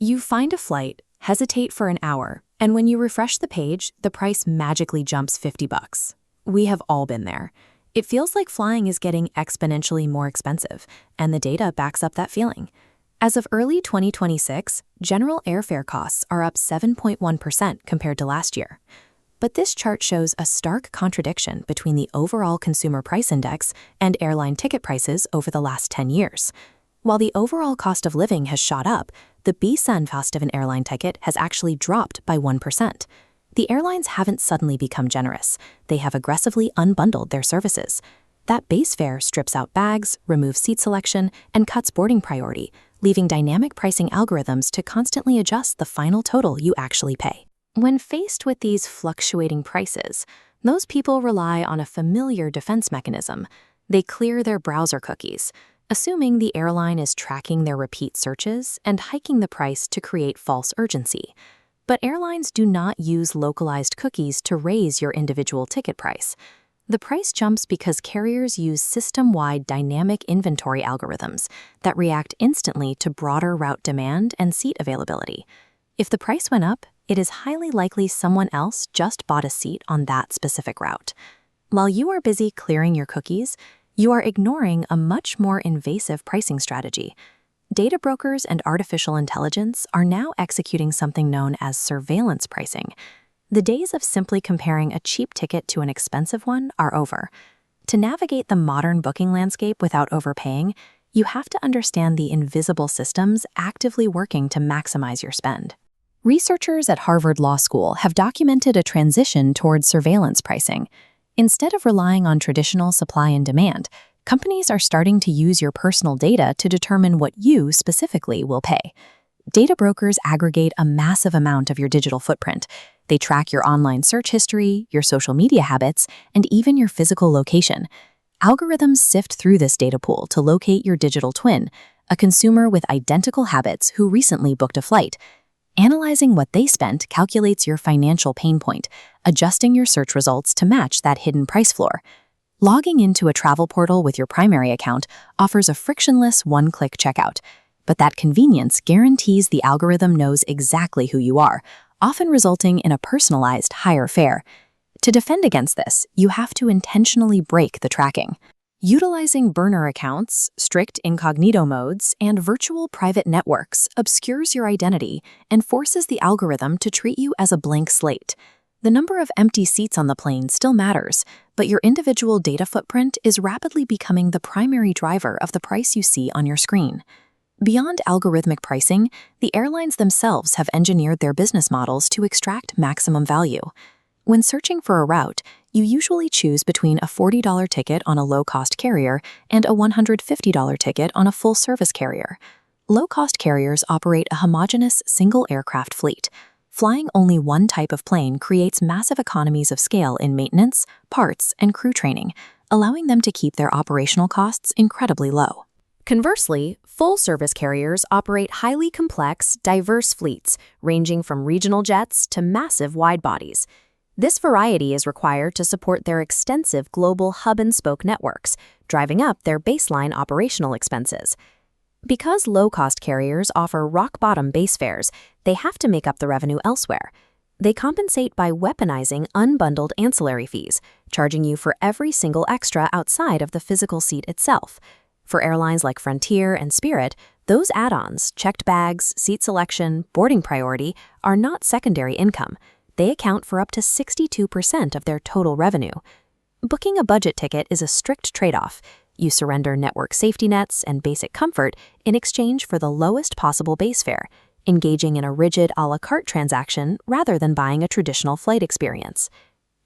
You find a flight, hesitate for an hour, and when you refresh the page, the price magically jumps $50. We have all been there. It feels like flying is getting exponentially more expensive, and the data backs up that feeling. As of early 2026, general airfare costs are up 7.1% compared to last year. But this chart shows a stark contradiction between the overall consumer price index and airline ticket prices over the last 10 years. While the overall cost of living has shot up, the B-Sun cost of an airline ticket has actually dropped by 1%. The airlines haven't suddenly become generous. They have aggressively unbundled their services. That base fare strips out bags, removes seat selection, and cuts boarding priority, leaving dynamic pricing algorithms to constantly adjust the final total you actually pay. When faced with these fluctuating prices, those people rely on a familiar defense mechanism. They clear their browser cookies, assuming the airline is tracking their repeat searches and hiking the price to create false urgency. But airlines do not use localized cookies to raise your individual ticket price. The price jumps because carriers use system-wide dynamic inventory algorithms that react instantly to broader route demand and seat availability. If the price went up, it is highly likely someone else just bought a seat on that specific route. While you are busy clearing your cookies, you are ignoring a much more invasive pricing strategy. Data brokers and artificial intelligence are now executing something known as surveillance pricing. The days of simply comparing a cheap ticket to an expensive one are over. To navigate the modern booking landscape without overpaying, you have to understand the invisible systems actively working to maximize your spend. Researchers at Harvard Law School have documented a transition towards surveillance pricing. Instead of relying on traditional supply and demand, companies are starting to use your personal data to determine what you specifically will pay. Data brokers aggregate a massive amount of your digital footprint. They track your online search history, your social media habits, and even your physical location. Algorithms sift through this data pool to locate your digital twin, a consumer with identical habits who recently booked a flight. Analyzing what they spent calculates your financial pain point, adjusting your search results to match that hidden price floor. Logging into a travel portal with your primary account offers a frictionless one-click checkout, but that convenience guarantees the algorithm knows exactly who you are, often resulting in a personalized higher fare. To defend against this, you have to intentionally break the tracking. Utilizing burner accounts, strict incognito modes, and virtual private networks obscures your identity and forces the algorithm to treat you as a blank slate. The number of empty seats on the plane still matters, but your individual data footprint is rapidly becoming the primary driver of the price you see on your screen. Beyond algorithmic pricing, the airlines themselves have engineered their business models to extract maximum value. When searching for a route, you usually choose between a $40 ticket on a low-cost carrier and a $150 ticket on a full-service carrier. Low-cost carriers operate a homogeneous single-aircraft fleet. Flying only one type of plane creates massive economies of scale in maintenance, parts, and crew training, allowing them to keep their operational costs incredibly low. Conversely, full-service carriers operate highly complex, diverse fleets, ranging from regional jets to massive wide-bodies. This variety is required to support their extensive global hub-and-spoke networks, driving up their baseline operational expenses. Because low-cost carriers offer rock-bottom base fares, they have to make up the revenue elsewhere. They compensate by weaponizing unbundled ancillary fees, charging you for every single extra outside of the physical seat itself. For airlines like Frontier and Spirit, those add-ons, checked bags, seat selection, boarding priority, are not secondary income. They account for up to 62% of their total revenue. Booking a budget ticket is a strict trade-off. You surrender network safety nets and basic comfort in exchange for the lowest possible base fare, engaging in a rigid a la carte transaction rather than buying a traditional flight experience.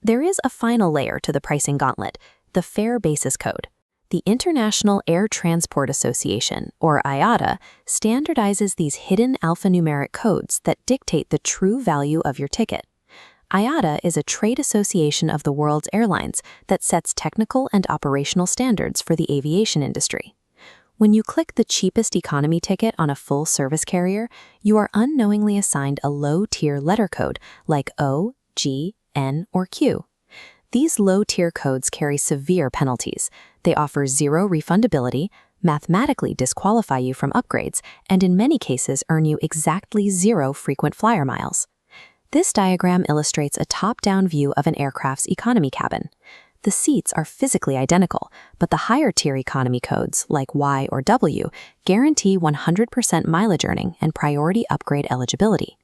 There is a final layer to the pricing gauntlet, the fare basis code. The International Air Transport Association, or IATA, standardizes these hidden alphanumeric codes that dictate the true value of your ticket. IATA is a trade association of the world's airlines that sets technical and operational standards for the aviation industry. When you click the cheapest economy ticket on a full-service carrier, you are unknowingly assigned a low-tier letter code like O, G, N, or Q. These low-tier codes carry severe penalties. They offer zero refundability, mathematically disqualify you from upgrades, and in many cases earn you exactly 0 frequent flyer miles. This diagram illustrates a top-down view of an aircraft's economy cabin. The seats are physically identical, but the higher-tier economy codes, like Y or W, guarantee 100% mileage earning and priority upgrade eligibility.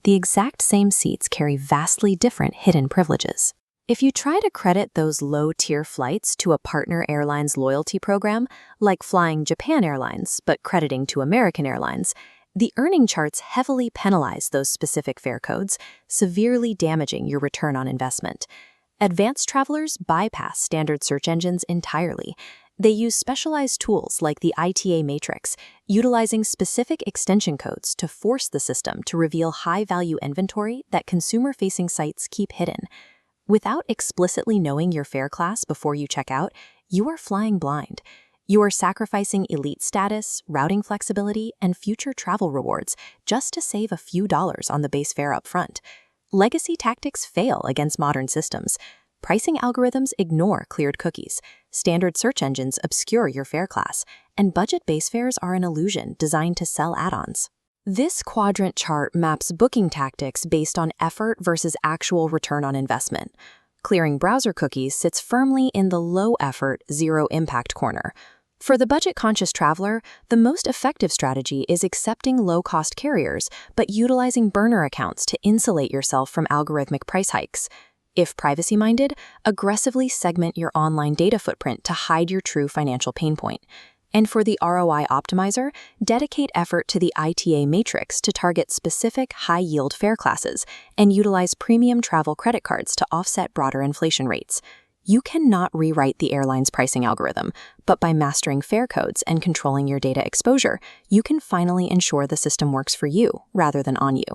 The exact same seats carry vastly different hidden privileges. If you try to credit those low-tier flights to a partner airline's loyalty program, like flying Japan Airlines but crediting to American Airlines, the earning charts heavily penalize those specific fare codes, severely damaging your return on investment. Advanced travelers bypass standard search engines entirely. They use specialized tools like the ITA matrix, utilizing specific extension codes to force the system to reveal high-value inventory that consumer-facing sites keep hidden. Without explicitly knowing your fare class before you check out, you are flying blind. You are sacrificing elite status, routing flexibility, and future travel rewards just to save a few dollars on the base fare up front. Legacy tactics fail against modern systems. Pricing algorithms ignore cleared cookies. Standard search engines obscure your fare class, and budget base fares are an illusion designed to sell add-ons. This quadrant chart maps booking tactics based on effort versus actual return on investment. Clearing browser cookies sits firmly in the low-effort, zero-impact corner. For the budget-conscious traveler, the most effective strategy is accepting low-cost carriers, but utilizing burner accounts to insulate yourself from algorithmic price hikes. If privacy-minded, aggressively segment your online data footprint to hide your true financial pain point. And for the ROI optimizer, dedicate effort to the ITA matrix to target specific high-yield fare classes and utilize premium travel credit cards to offset broader inflation rates. You cannot rewrite the airline's pricing algorithm, but by mastering fare codes and controlling your data exposure, you can finally ensure the system works for you rather than on you.